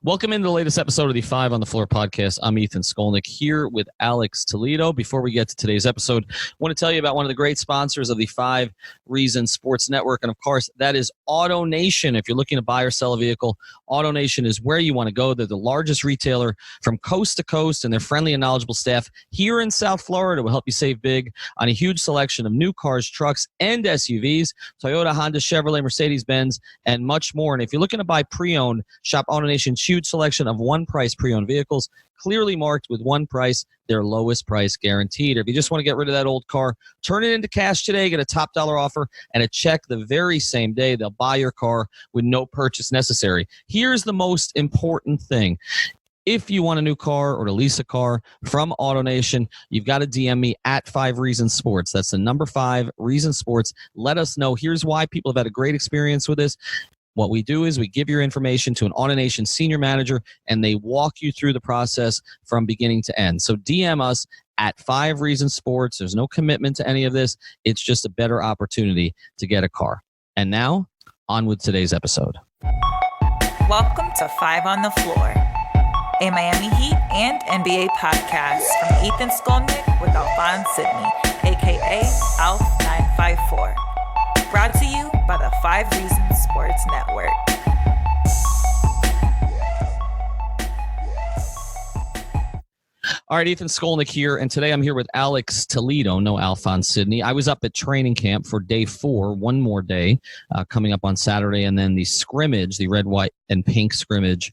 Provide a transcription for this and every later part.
Welcome into the latest episode of the Five on the Floor podcast. I'm Ethan Skolnick here with Alex Toledo. Before we get to today's episode, I want to tell you about one of the great sponsors of the 5 Reasons Sports Network. And of course, that is AutoNation. If you're looking to buy or sell a vehicle, AutoNation is where you want to go. They're the largest retailer from coast to coast, and their friendly and knowledgeable staff here in South Florida will help you save big on a huge selection of new cars, trucks, and SUVs, Toyota, Honda, Chevrolet, Mercedes-Benz, and much more. And if you're looking to buy pre-owned, shop AutoNation's huge selection of one-price pre-owned vehicles, clearly marked with one price, their lowest price guaranteed. Or if you just want to get rid of that old car, turn it into cash today, get a top dollar offer and a check the very same day. They'll buy your car with no purchase necessary. Here's the most important thing. If you want a new car or to lease a car from AutoNation, you've got to DM me at 5 Reasons Sports. That's the number 5 Reasons Sports. Let us know. Here's why people have had a great experience with this. What we do is we give your information to an AutoNation senior manager, and they walk you through the process from beginning to end. So DM us at 5 Reasons Sports. There's no commitment to any of this. It's just a better opportunity to get a car. And now, on with today's episode. Welcome to 5 on the Floor, a Miami Heat and NBA podcast from Ethan Skolnick with Alphonse Sidney, a.k.a. Alf954. Brought to you by the 5 Reasons Sports Network. All right, Ethan Skolnick here, and today I'm here with Alex Toledo, no Alphonse Sidney. I was up at training camp for day 4, one more day, coming up on Saturday, and then the scrimmage, the red, white, and pink scrimmage,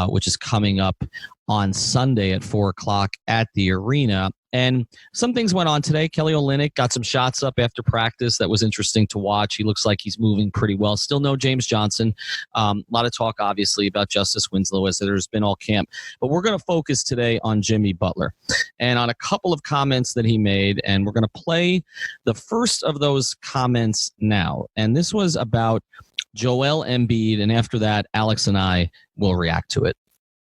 which is coming up on Sunday at 4 o'clock at the arena. And some things went on today. Kelly Olynyk got some shots up after practice. That was interesting to watch. He looks like he's moving pretty well. Still no James Johnson. A lot of talk, obviously, about Justice Winslow as there's been all camp. But we're going to focus today on Jimmy Butler and on a couple of comments that he made. And we're going to play the first of those comments now. And this was about Joel Embiid. And after that, Alex and I will react to it.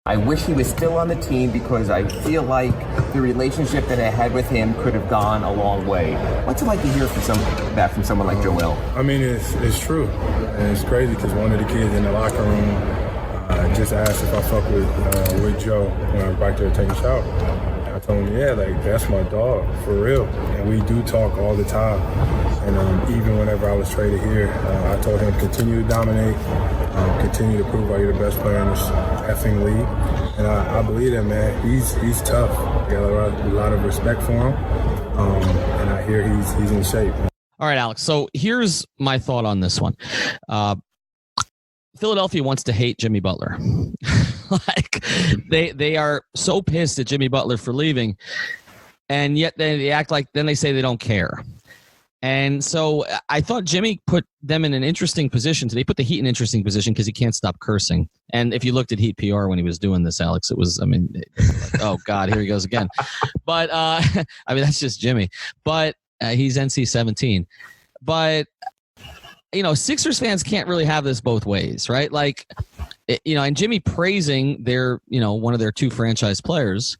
I wish he was still on the team because I feel like the relationship that I had with him could have gone a long way. What's it like to hear that from someone like Joel? I mean, it's true. And it's crazy because one of the kids in the locker room just asked if I fuck with Joe when I'm back there taking a shower. I told him, yeah, like, that's my dog, for real. And we do talk all the time. And even whenever I was traded here, I told him, continue to dominate, continue to prove why you're the best player in this effing league. And I believe that, man. He's tough. I got a lot of respect for him. And I hear he's in shape. All right, Alex. So here's my thought on this one. Philadelphia wants to hate Jimmy Butler. Like they are so pissed at Jimmy Butler for leaving, and yet they act like then they say they don't care. And so I thought Jimmy put them in an interesting position. They put the Heat in an interesting position because he can't stop cursing. And if you looked at Heat PR when he was doing this, Alex, it was, like, oh God, here he goes again. But I mean, that's just Jimmy. But he's NC-17. But Sixers fans can't really have this both ways, right? Like, and Jimmy praising their, one of their 2 franchise players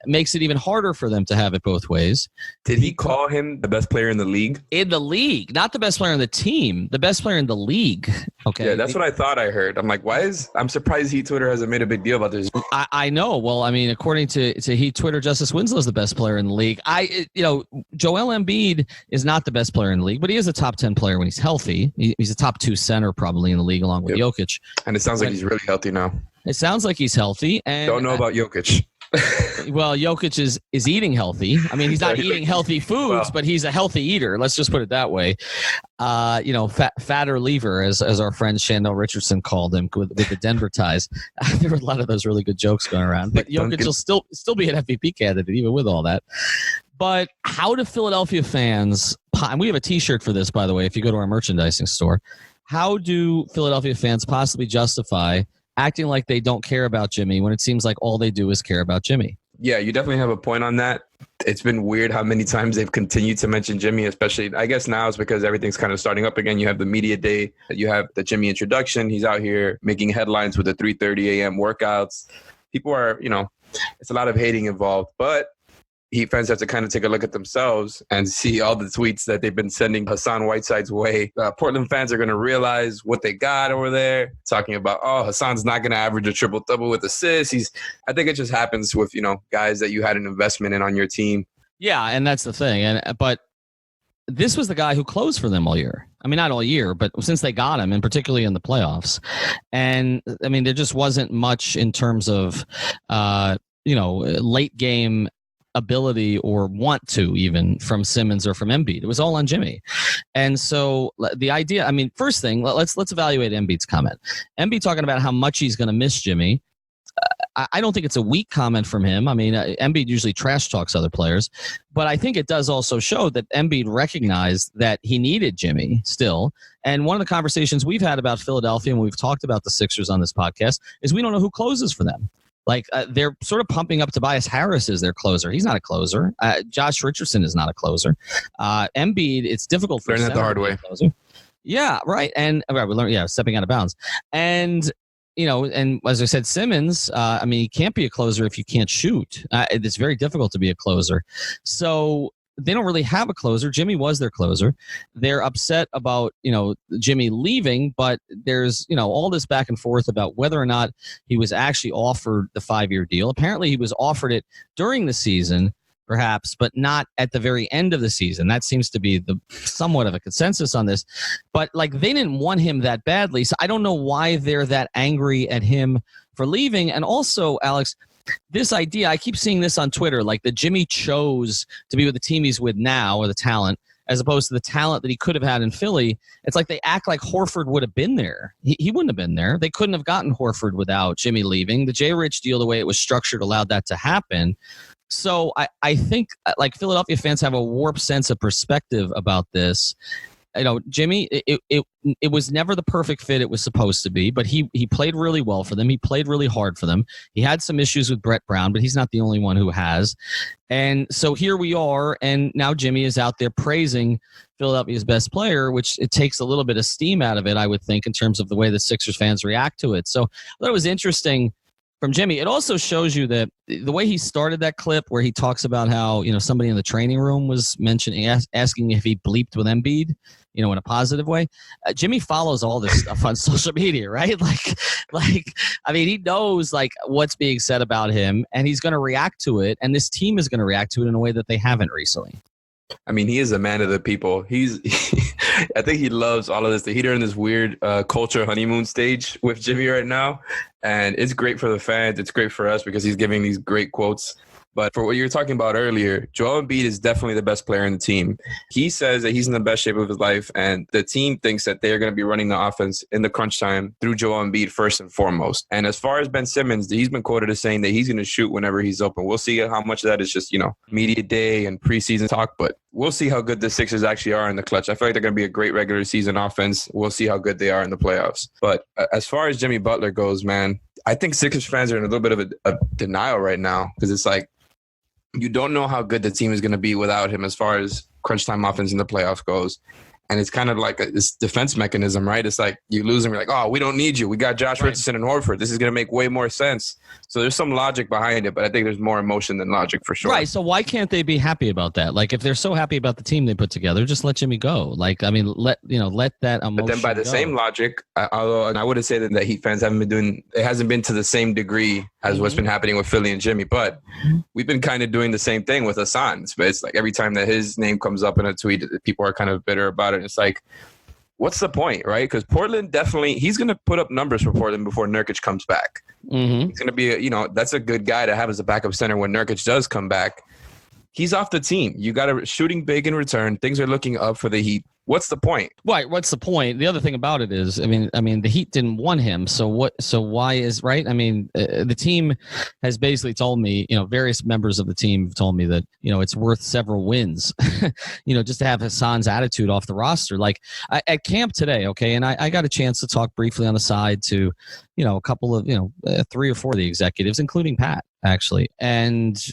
makes it even harder for them to have it both ways. Did he call him the best player in the league? In the league, not the best player on the team, the best player in the league. Okay. Yeah, that's what I thought I heard. I'm like, I'm surprised Heat Twitter hasn't made a big deal about this. I know. Well, I mean, according to Heat Twitter, Justice Winslow is the best player in the league. Joel Embiid is not the best player in the league, but he is a top 10 player when he's healthy. He's a top 2 center probably in the league along with Jokic. And it sounds like he's really healthy now. It sounds like he's healthy. And don't know about Jokic. Well, Jokic is eating healthy. I mean, he's not eating healthy foods, but he's a healthy eater. Let's just put it that way. Fatter lever, as our friend Chandel Richardson called him with the Denver ties. There were a lot of those really good jokes going around. But Jokic will still be an MVP candidate even with all that. But how do Philadelphia fans, and we have a T-shirt for this, by the way, if you go to our merchandising store, how do Philadelphia fans possibly justify acting like they don't care about Jimmy when it seems like all they do is care about Jimmy? Yeah, you definitely have a point on that. It's been weird how many times they've continued to mention Jimmy, especially, I guess now it's because everything's kind of starting up again. You have the media day, you have the Jimmy introduction. He's out here making headlines with the 3:30 a.m. workouts. People are, it's a lot of hating involved. But Heat fans have to kind of take a look at themselves and see all the tweets that they've been sending Hassan Whiteside's way. Portland fans are going to realize what they got over there, talking about, oh, Hassan's not going to average a triple-double with assists. I think it just happens with, guys that you had an investment in on your team. Yeah, and that's the thing. But this was the guy who closed for them all year. I mean, not all year, but since they got him, and particularly in the playoffs. And, I mean, there just wasn't much in terms of, late game ability or want to even from Simmons or from Embiid. It was all on Jimmy. And so the idea, I mean, first thing, let's evaluate Embiid's comment. Embiid talking about how much he's going to miss Jimmy. I don't think it's a weak comment from him. I mean, Embiid usually trash talks other players, but I think it does also show that Embiid recognized that he needed Jimmy still. And one of the conversations we've had about Philadelphia, and we've talked about the Sixers on this podcast, is we don't know who closes for them. Like, they're sort of pumping up Tobias Harris as their closer. He's not a closer. Josh Richardson is not a closer. Embiid, it's difficult for him. Learn that the hard way. Yeah, right. And we learned, stepping out of bounds. And, and as I said, Simmons, he can't be a closer if you can't shoot. It's very difficult to be a closer. So they don't really have a closer. Jimmy was their closer. They're upset about, Jimmy leaving, but there's, all this back and forth about whether or not he was actually offered the 5-year deal. Apparently he was offered it during the season, perhaps, but not at the very end of the season. That seems to be the somewhat of a consensus on this. But like, they didn't want him that badly. So I don't know why they're that angry at him for leaving. And also, Alex, this idea, I keep seeing this on Twitter, like that Jimmy chose to be with the team he's with now, or the talent, as opposed to the talent that he could have had in Philly. It's like they act like Horford would have been there. He wouldn't have been there. They couldn't have gotten Horford without Jimmy leaving. The J. Rich deal, the way it was structured, allowed that to happen. So I think like Philadelphia fans have a warped sense of perspective about this. Jimmy, it was never the perfect fit it was supposed to be, but he played really well for them. He played really hard for them. He had some issues with Brett Brown, but he's not the only one who has. And so here we are, and now Jimmy is out there praising Philadelphia's best player, which it takes a little bit of steam out of it, I would think, in terms of the way the Sixers fans react to it. So I thought it was interesting from Jimmy. It also shows you that the way he started that clip where he talks about how, somebody in the training room was mentioning, asking if he bleeped with Embiid, in a positive way. Jimmy follows all this stuff on social media, right? He knows what's being said about him, and he's going to react to it. And this team is going to react to it in a way that they haven't recently. I mean, he is a man of the people. I think he loves all of this. The Heat are in this weird culture honeymoon stage with Jimmy right now. And it's great for the fans. It's great for us because he's giving these great quotes. But for what you were talking about earlier, Joel Embiid is definitely the best player in the team. He says that he's in the best shape of his life, and the team thinks that they're going to be running the offense in the crunch time through Joel Embiid first and foremost. And as far as Ben Simmons, he's been quoted as saying that he's going to shoot whenever he's open. We'll see how much of that is just, media day and preseason talk, but we'll see how good the Sixers actually are in the clutch. I feel like they're going to be a great regular season offense. We'll see how good they are in the playoffs. But as far as Jimmy Butler goes, man, I think Sixers fans are in a little bit of a denial right now because it's like, you don't know how good the team is going to be without him as far as crunch time offense in the playoffs goes. And it's kind of like this defense mechanism, right? It's like you lose and you're like, oh, we don't need you. We got Josh Richardson and Horford. This is going to make way more sense. So there's some logic behind it, but I think there's more emotion than logic for sure. Right. So why can't they be happy about that? Like, if they're so happy about the team they put together, just let Jimmy go. Let that emotion But then by the same logic, although I wouldn't say that the Heat fans it hasn't been to the same degree as what's been happening with Philly and Jimmy, but we've been kind of doing the same thing with Hassan. It's like every time that his name comes up in a tweet, people are kind of bitter about it. It's like, what's the point, right? Because Portland he's going to put up numbers for Portland before Nurkic comes back. Mm-hmm. He's going to be, that's a good guy to have as a backup center when Nurkic does come back. He's off the team. You got a shooting big in return. Things are looking up for the Heat. What's the point? Right. What's the point? The other thing about it is, the Heat didn't want him. So why is right? The team has basically told me, various members of the team have told me that, it's worth several wins, just to have Hassan's attitude off the roster. Like at camp today. Okay. And I got a chance to talk briefly on the side to, a couple of, 3 or 4 of the executives, including Pat, actually. And,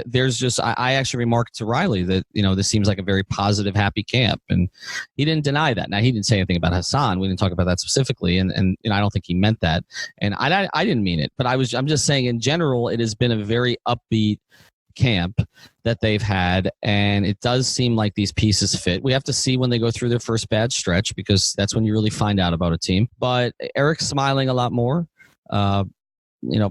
there's just, I actually remarked to Riley that, this seems like a very positive, happy camp. And he didn't deny that. Now, he didn't say anything about Hassan. We didn't talk about that specifically. And I don't think he meant that. And I didn't mean it. But I'm just saying in general, it has been a very upbeat camp that they've had, and it does seem like these pieces fit. We have to see when they go through their first bad stretch, because that's when you really find out about a team. But Eric's smiling a lot more.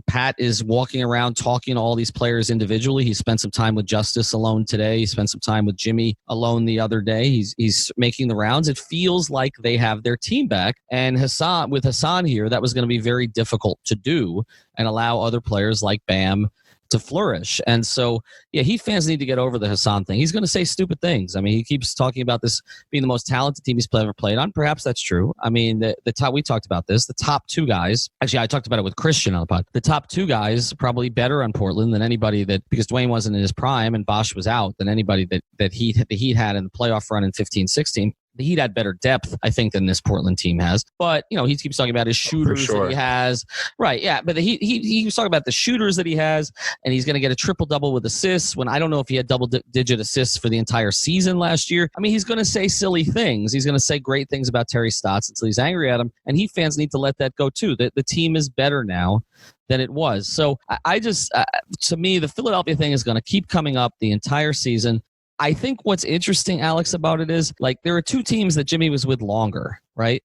Pat is walking around talking to all these players individually. He spent some time with Justice alone today. He spent some time with Jimmy alone the other day. He's making the rounds. It feels like they have their team back. And with Hassan here, that was going to be very difficult to do and allow other players like Bam to flourish. And so, Heat fans need to get over the Hassan thing. He's going to say stupid things. I mean, he keeps talking about this being the most talented team he's ever played on. Perhaps that's true. I mean, the top, we talked about this, the top two guys, actually I talked about it with Christian on the pod. The top two guys probably better on Portland than anybody because Dwayne wasn't in his prime and Bosh was out, than anybody that the Heat had in the playoff run in 15-16. The Heat had better depth, I think, than this Portland team has. But, he keeps talking about his shooters that he has. Right, yeah. But he was talking about the shooters that he has, and he's going to get a triple-double with assists when I don't know if he had double-digit assists for the entire season last year. I mean, he's going to say silly things. He's going to say great things about Terry Stotts until he's angry at him, and Heat fans need to let that go too. The team is better now than it was. So I just, to me, the Philadelphia thing is going to keep coming up the entire season. I think what's interesting, Alex, about it is, there are two teams that Jimmy was with longer, right?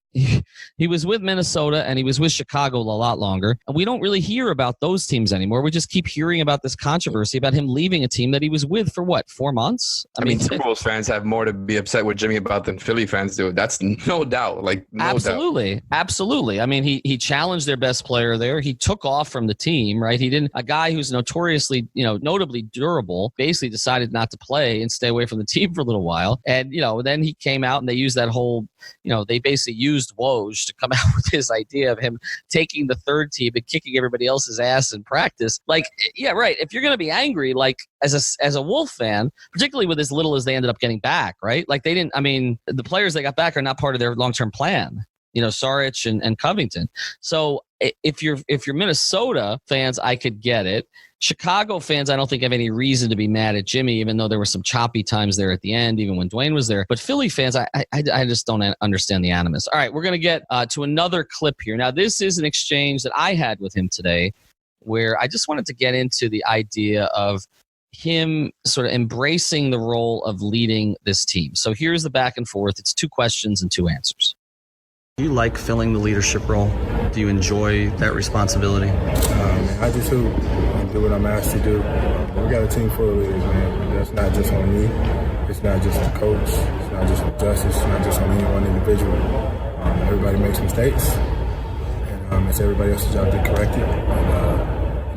He was with Minnesota and he was with Chicago a lot longer. And we don't really hear about those teams anymore. We just keep hearing about this controversy about him leaving a team that he was with for 4 months? I mean, Timberwolves fans have more to be upset with Jimmy about than Philly fans do. That's no doubt. Absolutely. I mean, he challenged their best player there. He took off from the team, right? A guy who's notoriously, notably durable, basically decided not to play and stay away from the team for a little while. And, then he came out and they used that whole, they basically used Woj to come out with his idea of him taking the third team and kicking everybody else's ass in practice. If you're going to be angry, as a Wolf fan, particularly with as little as they ended up getting back, right? The players they got back are not part of their long-term plan. Saric and Covington. So if you're Minnesota fans, I could get it. Chicago fans, I don't think have any reason to be mad at Jimmy, even though there were some choppy times there at the end, even when Dwayne was there. But Philly fans, I just don't understand the animus. All right, we're going to get to another clip here. Now, this is an exchange that I had with him today where I just wanted to get into the idea of him sort of embracing the role of leading this team. So here's the back and forth. It's 2 questions and 2 answers. Do you like filling the leadership role? Do you enjoy that responsibility? I just do what I'm asked to do. We got a team full of leaders, man. That's not just on me. It's not just on coach. It's not just on Justice. It's not just on any one individual. Everybody makes mistakes, and it's everybody else's job to correct it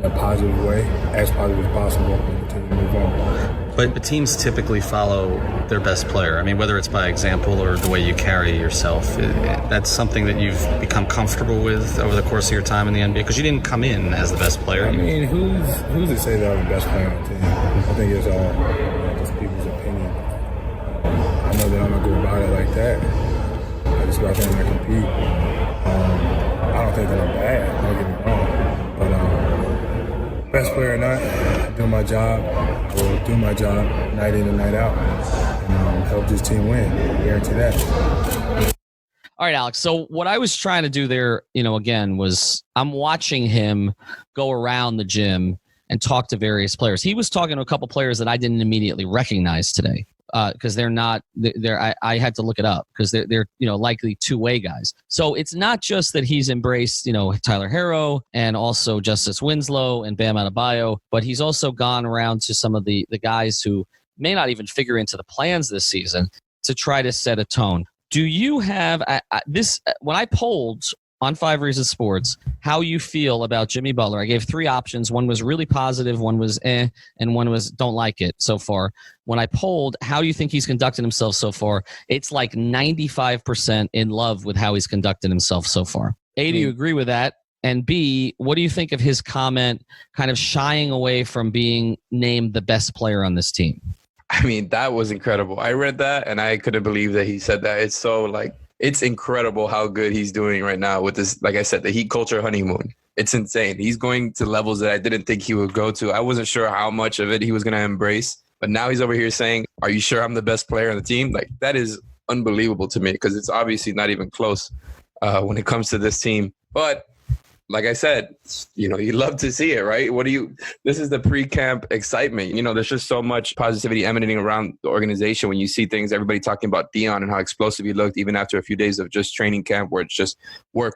in a positive way, as positive as possible, and continue to move on. But the teams typically follow their best player. I mean, whether it's by example or the way you carry yourself, that's something that you've become comfortable with over the course of your time in the NBA, because you didn't come in as the best player. I mean, who's to say that I'm the best player on the team? I think it's all just people's opinion. I know that I'm not going to go about it like that. I just go out there and I compete. I don't think that I'm bad, don't get me wrong. But best player or not, I do my job. I will do my job night in and night out and help this team win. I guarantee that. All right, Alex. So what I was trying to do there, again, was I'm watching him go around the gym and talk to various players. He was talking to a couple players that I didn't immediately recognize today. Because they're not there. I had to look it up because they're likely two-way guys. So it's not just that he's embraced Tyler Herro and also Justice Winslow and Bam Adebayo, but he's also gone around to some of the guys who may not even figure into the plans this season to try to set a tone. Do you have this? When I polled on 5 Reasons Sports how you feel about Jimmy Butler, I gave 3 options. One was really positive, one was and one was don't like it so far. When I polled how you think he's conducted himself so far, it's like 95% in love with how he's conducted himself so far. A, do you agree with that? And B, what do you think of his comment kind of shying away from being named the best player on this team? I mean, that was incredible. I read that and I couldn't believe that he said that. It's so it's incredible how good he's doing right now with this, like I said, the Heat culture honeymoon. It's insane. He's going to levels that I didn't think he would go to. I wasn't sure how much of it he was going to embrace. But now he's over here saying, are you sure I'm the best player on the team? That is unbelievable to me because it's obviously not even close when it comes to this team. But like I said, you love to see it, right? This is the pre-camp excitement. There's just so much positivity emanating around the organization when you see things, everybody talking about Dion and how explosive he looked, even after a few days of just training camp where it's just work,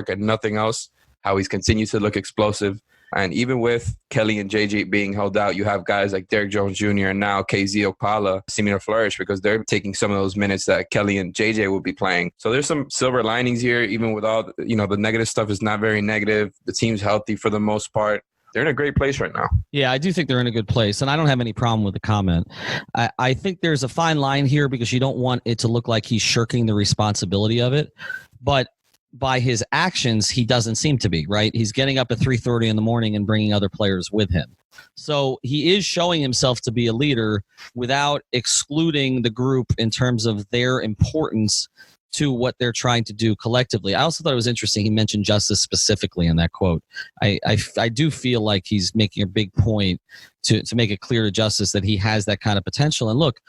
and nothing else, how he's continued to look explosive. And even with Kelly and JJ being held out, you have guys like Derrick Jones Jr. and now KZ Okpala seeming to flourish because they're taking some of those minutes that Kelly and JJ will be playing. So there's some silver linings here, even with all, the negative stuff is not very negative. The team's healthy for the most part. They're in a great place right now. Yeah, I do think they're in a good place, and I don't have any problem with the comment. I think there's a fine line here because you don't want it to look like he's shirking the responsibility of it. But by his actions, he doesn't seem to be, right? He's getting up at 3:30 in the morning and bringing other players with him. So he is showing himself to be a leader without excluding the group in terms of their importance to what they're trying to do collectively. I also thought it was interesting he mentioned Justice specifically in that quote. I do feel like he's making a big point to make it clear to Justice that he has that kind of potential. And look,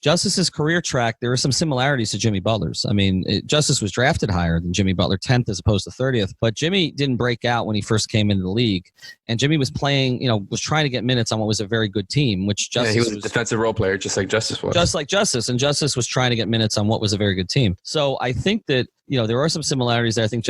Justice's career track, there are some similarities to Jimmy Butler's. I mean, Justice was drafted higher than Jimmy Butler, 10th as opposed to 30th. But Jimmy didn't break out when he first came into the league. And Jimmy was playing, was trying to get minutes on what was a very good team, which Justice he was a defensive role player, just like Justice was. Just like Justice. And Justice was trying to get minutes on what was a very good team. So I think that, there are some similarities there. I think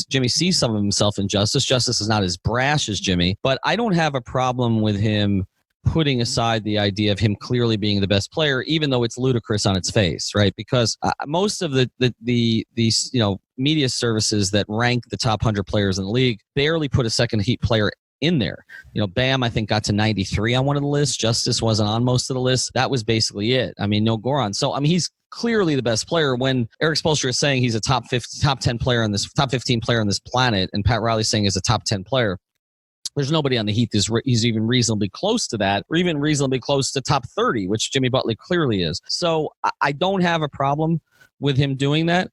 Jimmy sees some of himself in Justice. Justice is not as brash as Jimmy. But I don't have a problem with him putting aside the idea of him clearly being the best player, even though it's ludicrous on its face, right? Because most of these media services that rank the top 100 players in the league barely put a second Heat player in there. Bam, I think got to 93 on one of the lists. Justice wasn't on most of the lists. That was basically it. I mean, no Goran. So, he's clearly the best player. When Eric Spoelstra is saying he's a top 10 player on this, top 15 player on this planet, and Pat Riley's saying he's a top 10 player, there's nobody on the Heat he's even reasonably close to that, or even reasonably close to top 30, which Jimmy Butler clearly is. So I don't have a problem with him doing that.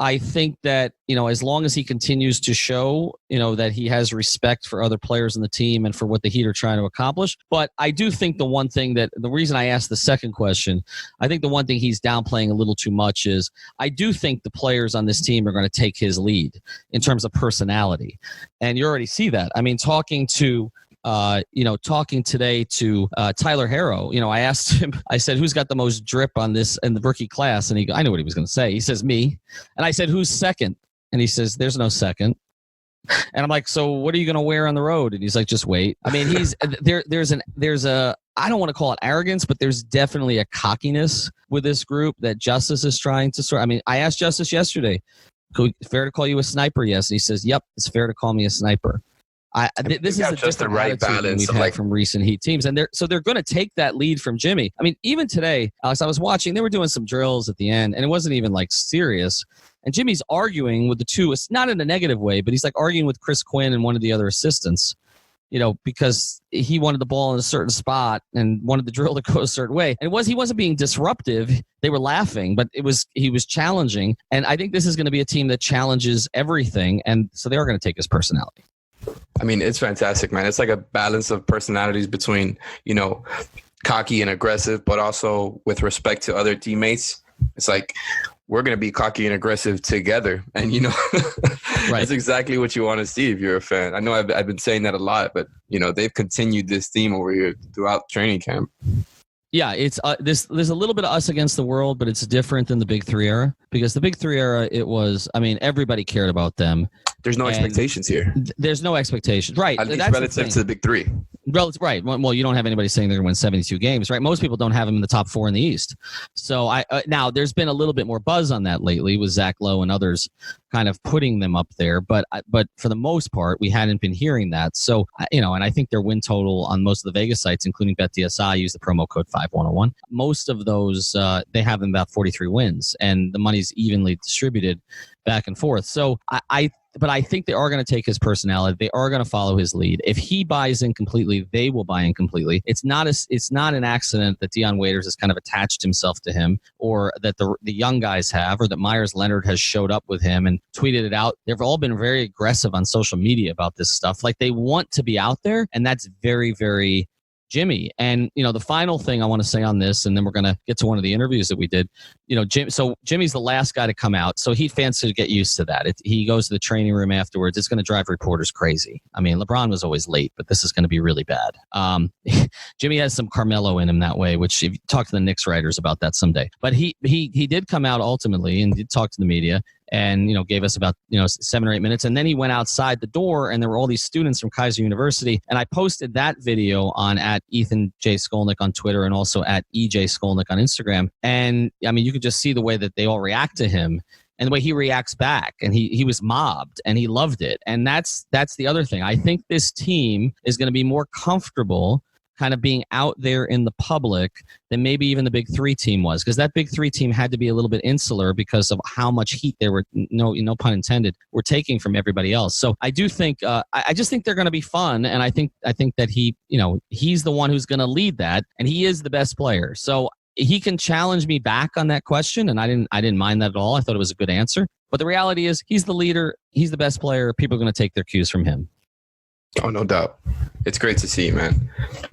I think that, as long as he continues to show, that he has respect for other players in the team and for what the Heat are trying to accomplish. But I do think the reason I asked the second question, I think the one thing he's downplaying a little too much is I do think the players on this team are going to take his lead in terms of personality. And you already see that. I mean, talking today to Tyler Harrow, I asked him, I said, who's got the most drip on this in the rookie class? And I knew what he was going to say. He says, me. And I said, who's second? And he says, there's no second. And I'm like, so what are you going to wear on the road? And he's like, just wait. I mean, there's a, I don't want to call it arrogance, but there's definitely a cockiness with this group that Justice is trying to sort. I mean, I asked Justice yesterday, fair to call you a sniper? Yes. And he says, yep, it's fair to call me a sniper. This is just the right balance we've had from recent Heat teams, and they're going to take that lead from Jimmy. I mean, even today, Alex, I was watching. They were doing some drills at the end, and it wasn't even like serious. And Jimmy's arguing with the two. It's not in a negative way, but he's like arguing with Chris Quinn and one of the other assistants. Because he wanted the ball in a certain spot and wanted the drill to go a certain way. And he wasn't being disruptive. They were laughing, but he was challenging. And I think this is going to be a team that challenges everything, and so they are going to take his personality. I mean, it's fantastic, man. It's like a balance of personalities between, cocky and aggressive, but also with respect to other teammates. It's like, we're going to be cocky and aggressive together. And, right. That's exactly what you want to see if you're a fan. I know I've been saying that a lot, but, they've continued this theme over here throughout training camp. Yeah, it's there's a little bit of us against the world, but it's different than the Big Three era, because the Big Three era, everybody cared about them. There's no expectations here. There's no expectations. Right. At least relative to the Big Three. Right. Well, you don't have anybody saying they're going to win 72 games, right? Most people don't have them in the top 4 in the East. So now there's been a little bit more buzz on that lately with Zach Lowe and others kind of putting them up there. But for the most part, we hadn't been hearing that. So, and I think their win total on most of the Vegas sites, including BetDSI, use the promo code 5101. Most of those, they have them about 43 wins, and the money's evenly distributed back and forth. So but I think they are going to take his personality. They are going to follow his lead. If he buys in completely, they will buy in completely. It's not an accident that Dion Waiters has kind of attached himself to him, or that the young guys have, or that Myers Leonard has showed up with him and tweeted it out. They've all been very aggressive on social media about this stuff. Like, they want to be out there, and that's very, very Jimmy. And, the final thing I want to say on this, and then we're going to get to one of the interviews that we did, so Jimmy's the last guy to come out. So Heat fans should get used to that. He goes to the training room afterwards. It's going to drive reporters crazy. I mean, LeBron was always late, but this is going to be really bad. Jimmy has some Carmelo in him that way, which if you talk to the Knicks writers about that someday. But he did come out ultimately and did talk to the media and, gave us about, 7 or 8 minutes. And then he went outside the door and there were all these students from KZ University. And I posted that video on at Ethan J. Skolnick on Twitter and also at EJ Skolnick on Instagram. And I mean, you could just see the way that they all react to him and the way he reacts back. And he was mobbed and he loved it. And that's the other thing. I think this team is going to be more comfortable kind of being out there in the public than maybe even the Big Three team was, because that Big Three team had to be a little bit insular because of how much heat they were, no pun intended, were taking from everybody else. So I do think, I just think they're going to be fun, and I think that he's the one who's going to lead that, and he is the best player. So he can challenge me back on that question, and I didn't mind that at all. I thought it was a good answer. But the reality is, he's the leader, he's the best player. People are going to take their cues from him. Oh, no doubt. It's great to see, man.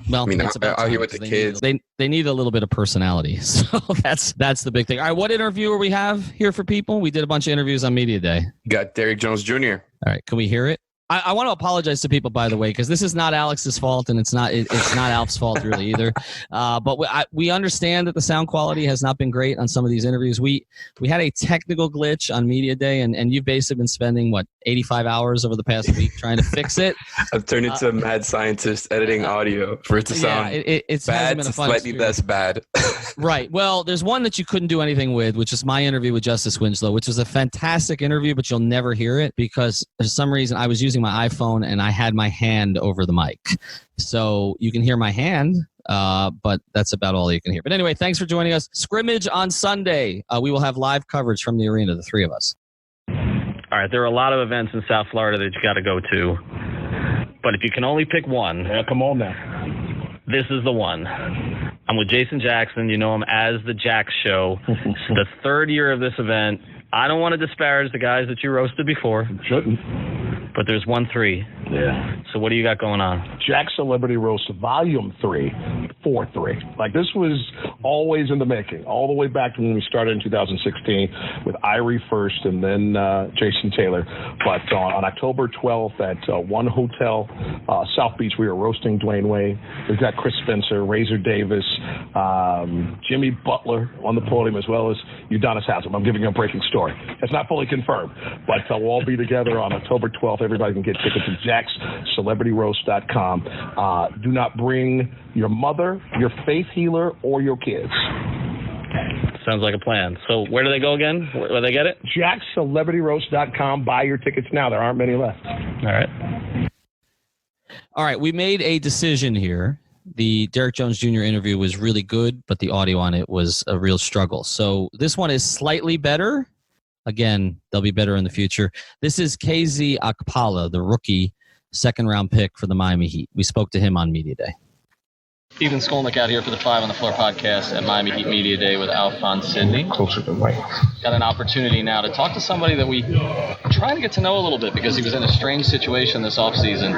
Well, I mean, it's out here with the kids. They need a little bit of personality. So that's the big thing. All right, what interviewer we have here for people? We did a bunch of interviews on Media Day. You got Derrick Jones Jr. All right, can we hear it? I want to apologize to people, by the way, because this is not Alex's fault, and it's not Alf's fault really either. But we understand that the sound quality has not been great on some of these interviews. We had a technical glitch on Media Day, and you've basically been spending 85 hours over the past week trying to fix it. I've turned into a mad scientist editing audio for it to sound it's bad to slightly less bad. Right. Well, there's one that you couldn't do anything with, which is my interview with Justice Winslow, which was a fantastic interview, but you'll never hear it because for some reason I was using my iPhone and I had my hand over the mic. So you can hear my hand, but that's about all you can hear. But anyway, thanks for joining us. Scrimmage on Sunday. We will have live coverage from the arena, the three of us. All right, there are a lot of events in South Florida that you got to go to. But if you can only pick one. Yeah, come on now. This is the one. I'm with Jason Jackson. You know him as the Jack Show. It's the third year of this event. I don't want to disparage the guys that you roasted before. Shouldn't. But there's 1-3. Yeah. So what do you got going on? Jack Celebrity Roast Volume 3, 4-3. Like, this was always in the making, all the way back to when we started in 2016 with Irie first and then Jason Taylor. But on October 12th at One Hotel, South Beach, we were roasting Dwayne Wade. We've got Chris Spencer, Razor Davis, Jimmy Butler on the podium, as well as Udonis Haslem. I'm giving you a breaking story. It's not fully confirmed, but we'll all be together on October 12th. Everybody can get tickets at jackscelebrityroast.com. Do not bring your mother, your faith healer, or your kids. Sounds like a plan. So where do they go again? Where do they get it? jackscelebrityroast.com. Buy your tickets now. There aren't many left. All right. We made a decision here. The Derrick Jones Jr. interview was really good, but the audio on it was a real struggle. So this one is slightly better. Again, they'll be better in the future. This is KZ Okpala, the rookie second-round pick for the Miami Heat. We spoke to him on Media Day. Ethan Skolnick out here for the Five on the Floor podcast at Miami Heat Media Day with Alphonse Sidney. Closer to Mike. Got an opportunity now to talk to somebody that we are trying to get to know a little bit because he was in a strange situation this offseason,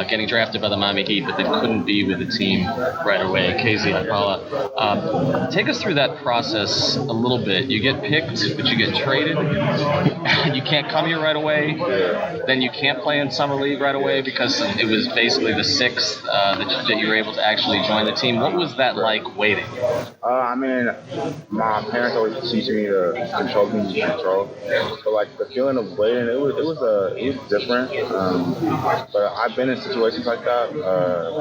getting drafted by the Miami Heat, but then couldn't be with the team right away. KZ Okpala. Take us through that process a little bit. You get picked, but you get traded. You can't come here right away. Then you can't play in Summer League right away because it was basically the sixth that you were able to actually join the team. What was that like waiting? I mean, my parents always teach me to control things you control. So like the feeling of waiting, it was different. But I've been in situations like that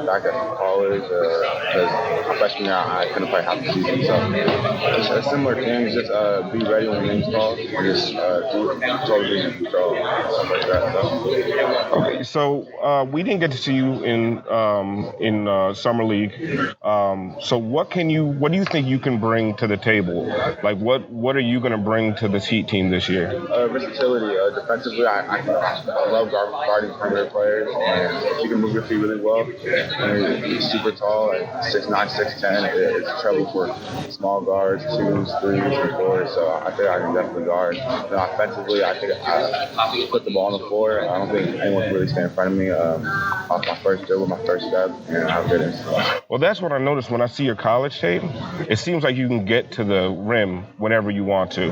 back at college because my freshman year I couldn't play half the season. So it's a similar thing. Just be ready when the name's called. Just control things you control, stuff like that. Okay, so we didn't get to see you in summer league. So what do you think you can bring to the table? Like what are you going to bring to this Heat team this year? Versatility. Defensively, I love guarding perimeter players, and if you can move your feet really well, and you're super tall, like 6'9", 6'10", it's trouble for small guards, 2s, 3s, and 4s. So I think I can definitely guard. And offensively, I think I put the ball on the floor. I don't think anyone can really stand in front of me off my first dribble, my first step, and have good instincts. Well, that's what I noticed when I see your college tape. It seems like you can get to the rim whenever you want to.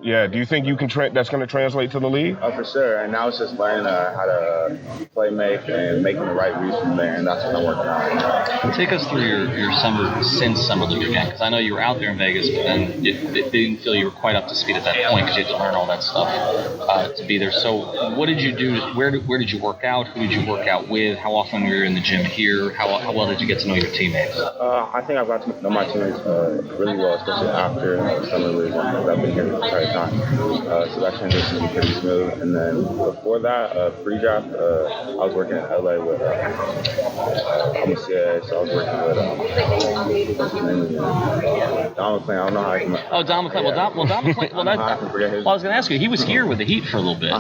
Yeah. Do you think you can? That's going to translate to the league? For sure. And now it's just learning how to play make and making the right reads from there, and that's what I'm working on. Take us through your summer league again, because I know you were out there in Vegas, but then it didn't feel you were quite up to speed at that point because you had to learn all that stuff to be there. So what did you do? Where did you work out? Who did you work out with? How often were you in the gym here? How well did you get to know your teammates? I think I've got to know my teammates really well, especially after summer league, because I've been here the entire time. So that transition was pretty smooth. And then before that, pre-draft, I was working in LA with I'm a CIA, so I was working with Don McClain. I don't know how I can. Oh, Don McClain. Yeah. Well, Don McClain. I was going to ask you. He was here with the Heat for a little bit.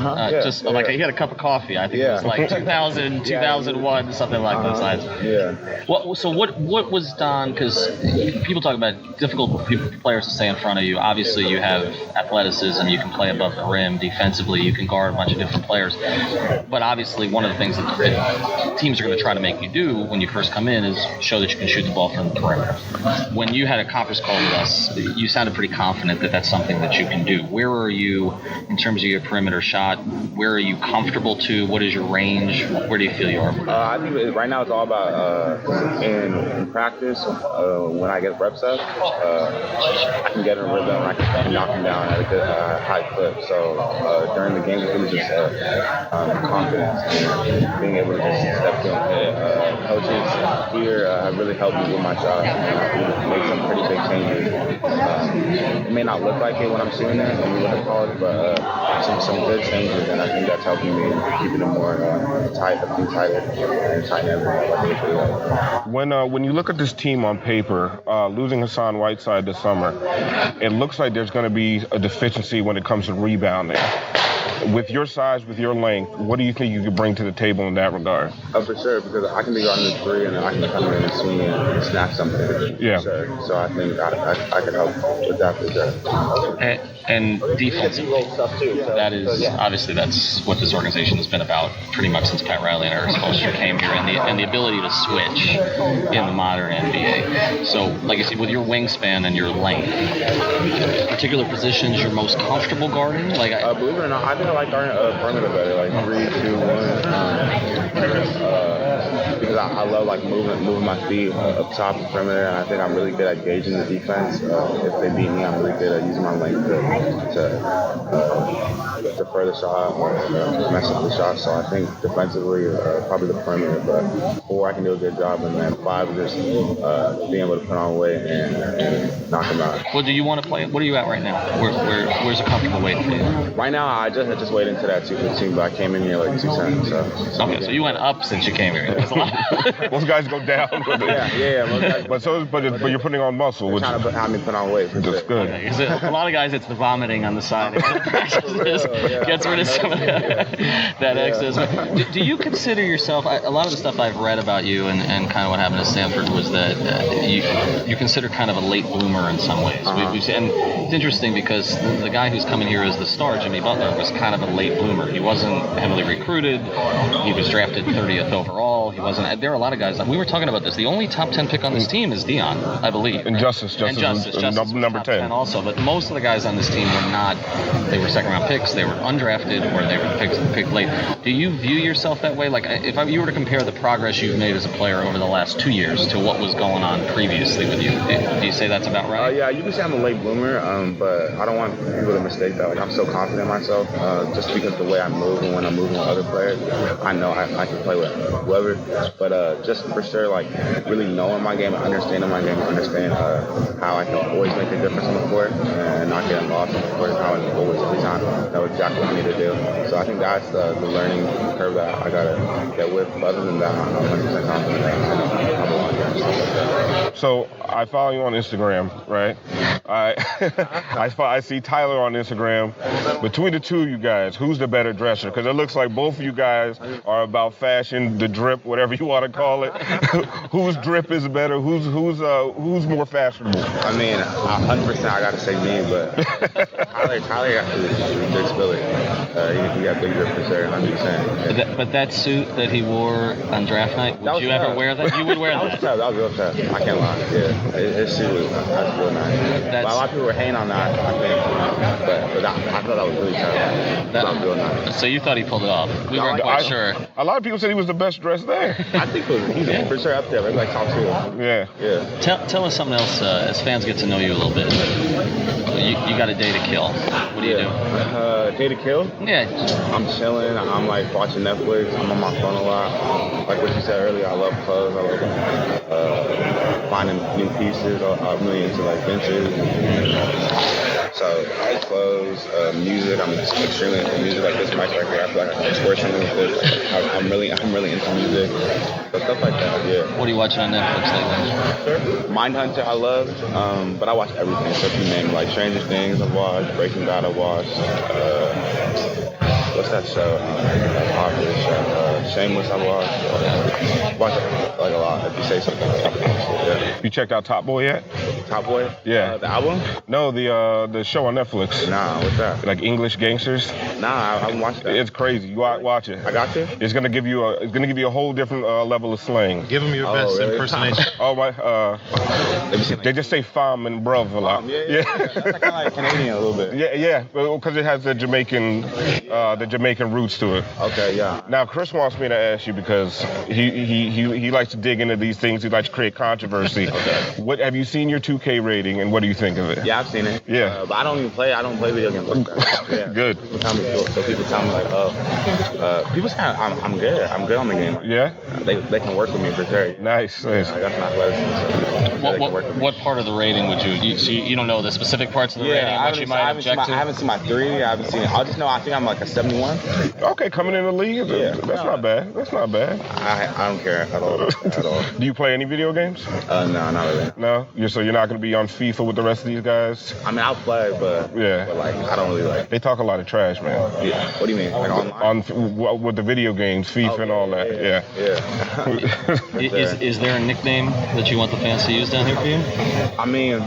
He had a cup of coffee. I think it was like 2000, 2001, something like those lines. Yeah. So what was Don? Because people talk about difficult players to stay in front of you. Obviously, you have athleticism. You can play above the rim. Defensively, you can guard a bunch of different players. But obviously, one of the things that teams are going to try to make you do when you first come in is show that you can shoot the ball from the perimeter. When you had a conference call with us, you sounded pretty confident that that's something that you can do. Where are you in terms of your perimeter shot? Where are you comfortable to? What is your range? Where do you feel you are? I think right now it's all about in practice. When I get reps up, I can get in a rhythm. I can knock them down at a good high clip. So during the game, it was just confidence and being able to just step in and hit. Coaches here have really helped me with my shot. Make some pretty big changes. It may not look like it when I'm shooting it when you look at college, but some good changes, and I think that's helping me keep it more tighter and tighten everything. When you look at this team on paper, losing Hassan Whiteside this summer, it looks like there's going to be a deficiency when it comes to rebounding. With your size, with your length, what do you think you could bring to the table in that regard? For sure, because I can be guarding the three and I can come in and swing and snap something. Yeah. For sure. So I think I can help with that for sure. And defensively, that is obviously that's what this organization has been about pretty much since Pat Riley and Eric Spoelstra came here, and the ability to switch in the modern NBA. So, like I said, with your wingspan and your length, particular positions you're most comfortable guarding? Believe it or not, I think I like guarding perimeter better, like 3, 2, 1. Because I love like moving my feet up top of the perimeter, and I think I'm really good at gauging the defense. If they beat me, I'm really good at using my length to further shot or mess up the shot. So I think defensively, probably the perimeter, but 4 I can do a good job, and then 5 is just being able to put on weight and knock them out. Well, do you want to play? What are you at right now? Where's a comfortable weight for you? Right now, I just weighed into that 215, but I came in here like 210. So you went up since you came here. That's a lot. Most guys go down. Yeah. But you're putting on muscle. They're trying to have me put on weight. That's good. Okay, a lot of guys, it's the vomiting on the side. Gets rid of some of that excess. Do you consider yourself? A lot of the stuff I've read about you and kind of what happened at Stanford was that you consider kind of a late bloomer in some ways. And it's interesting because the guy who's coming here as the star, Jimmy Butler, was kind of a late bloomer. He wasn't heavily recruited. He was drafted 30th overall. He wasn't. There are a lot of guys. We were talking about this. The only top 10 pick on this team is Dion, I believe. And Justice number 10 also. But most of the guys on this team were not. They were second-round picks. They were undrafted, or they were picked late. Do you view yourself that way? Like, if you were to compare the progress you've made as a player over the last 2 years to what was going on previously with you, do you say that's about right? Yeah, you can say I'm a late bloomer, but I don't want people to mistake that. Like, I'm so confident in myself, just because the way I move and when I'm moving with other players, I know I can play with whoever. But just for sure, like, really knowing my game and understanding my game and understanding how I can always make a difference on the court and not getting lost on the court, how I always, every time, know exactly what I need to do. So I think that's the learning curve that I got to get with. But other than that, I'm 100% confident that I'm a lot here. So I follow you on Instagram, right? I see Tyler on Instagram. Between the two of you guys, who's the better dresser? Because it looks like both of you guys are about fashion, the drip, whatever you want to call it. Whose drip is better? Who's more fashionable? I mean, 100% I got to say me, but Tyler got the big spilling. He got big drip for sure, 100%. Yeah. But that suit that he wore on draft night, would you ever wear that? You would wear that? That was real tough. I can't lie. Yeah, his suit was real nice. But a lot of people were hating on that, I think. But I thought that was really tough. That was real nice. So you thought he pulled it off? We weren't quite sure. A lot of people said he was the best dressed there. I think he's for sure up there. Maybe like top 2. Yeah. Tell us something else as fans get to know you a little bit. You got a day to kill. What do you do? Day to kill? Yeah. I'm chilling. I'm like watching Netflix. I'm on my phone a lot. Like what you said earlier, I love clothes. I love finding new pieces. I'm really into like vintage. So clothes, music. I'm extremely into music. Like this mic right here, I feel like I can score something with this. I'm really into music. So stuff like that. Yeah. What are you watching on Netflix lately? Mindhunter, I love, but I watch everything. So if you name like Stranger Things, I've watched. Breaking Bad, I've watched. What's that show? Popular show. Shameless, I've watched. Watch like a lot. If you say something, yeah. You checked out Top Boy yet? Top Boy? Yeah. The album? No, the show on Netflix. Nah, what's that? Like English Gangsters. Nah, I haven't watched that. It's crazy. You watch it. I got you. It's gonna give you a whole different level of slang. Give him your best impersonation. Oh my. They just say fam and bruv a lot. Yeah. That's kind of like Canadian a little bit. Yeah, because it has the Jamaican roots to it. Okay, yeah. Now Chris wants me to ask you because he likes to dig into these things. He likes to create controversy. Okay. What have you seen your 2K rating and what do you think of it? Yeah, I've seen it. Yeah. But I don't play video games like that. Yeah. Good. People tell me like, people say I'm good. I'm good on the game. Yeah. They can work with me for sure. Nice. That's not What part of the rating would you don't know the specific parts of the rating? What you might object to? I haven't seen my 3. I haven't seen it. I just know I think I'm like a 71. Okay, coming in the league. That's not bad. That's not bad. I don't care at all. Do you play any video games? No, not really. No. So you're not going to be on FIFA with the rest of these guys? I mean, I'll play, but like I don't really like. They talk a lot of trash, man. Yeah. What do you mean? Like online? With the video games, FIFA and all that. Yeah. Is there a nickname that you want the fans to use down here for you? I mean,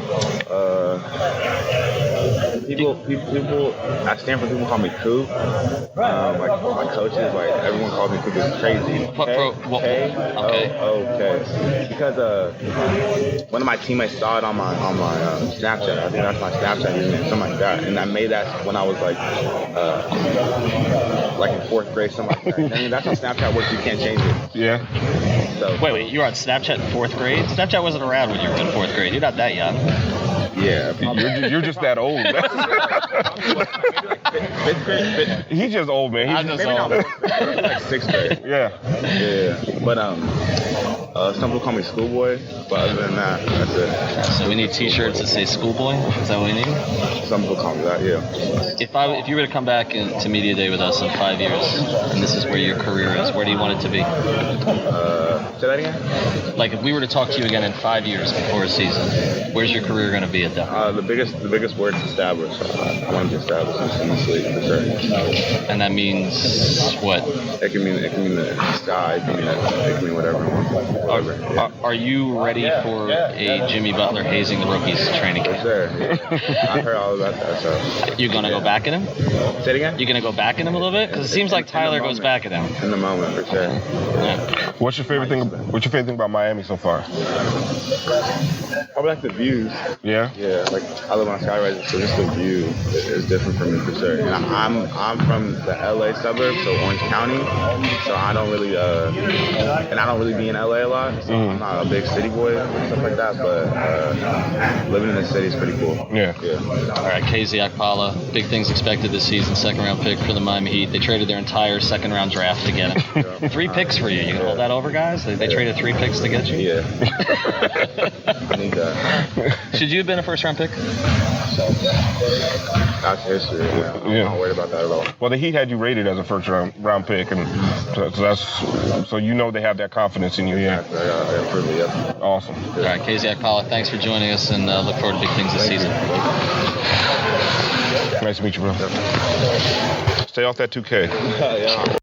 people at Stanford, people call me Coop. Like my coaches, like everyone calls me Coop. It's crazy. K-O-O-K. Because one of my teammates saw it on my Snapchat. I think that's my Snapchat username, something like that. And I made that when I was like in 4th grade, something like that. I mean, that's how Snapchat works. You can't change it. Yeah. So, wait, you were on Snapchat in 4th grade? Snapchat wasn't around when you were in 4th grade. You're not that young. Yeah. You're just that old. Maybe like 5th grade. He's just old, man. Maybe not 4th grade. Like 6th grade. Yeah. But some people call me Schoolboy, but other than that, that's it. So we need T-shirts that say Schoolboy? Is that what we need? Some people call me that, yeah. If you were to come back to Media Day with us in 5 years, and this is where your career is, where do you want it to be? Say that again? Like if we were to talk to you again in 5 years before a season, where's your career going to be at that? The biggest word is established. I want to be established in this league for sure. And that means what? It can mean the sky. It can mean whatever. Are you ready for a Jimmy Butler hazing the rookies training camp? Sure. I've heard all about that. So you gonna go back at him? Say it again. You gonna go back at him a little bit? Because it seems like Tyler goes back at him. In the moment, for sure. Yeah. What's your favorite thing about Miami so far? Probably like the views. Yeah. Yeah. Like I live on Skyrise, so just the view is different for me for sure. And I'm from the LA suburbs, so Orange County. So I don't really be in LA a lot. So I'm not a big city boy and stuff like that. But living in the city is pretty cool. Yeah. All right, KZ Okpala, big things expected this season. 2nd round pick for the Miami Heat. They traded their entire 2nd round draft to get him. 3 picks for you. You can hold that over, guys? They traded 3 picks to get you? Yeah. I need that. Should you have been a 1st round pick? That's history. Yeah. I'm not worried about that at all. Well, the Heat had you rated as a 1st round pick, and so you know they have that confidence in you. Yeah. I prove it. Yeah. Awesome. All right, KZ Okpala, thanks for joining us, and look forward to big things this season. Nice to meet you, bro. Stay off that 2K. Yeah.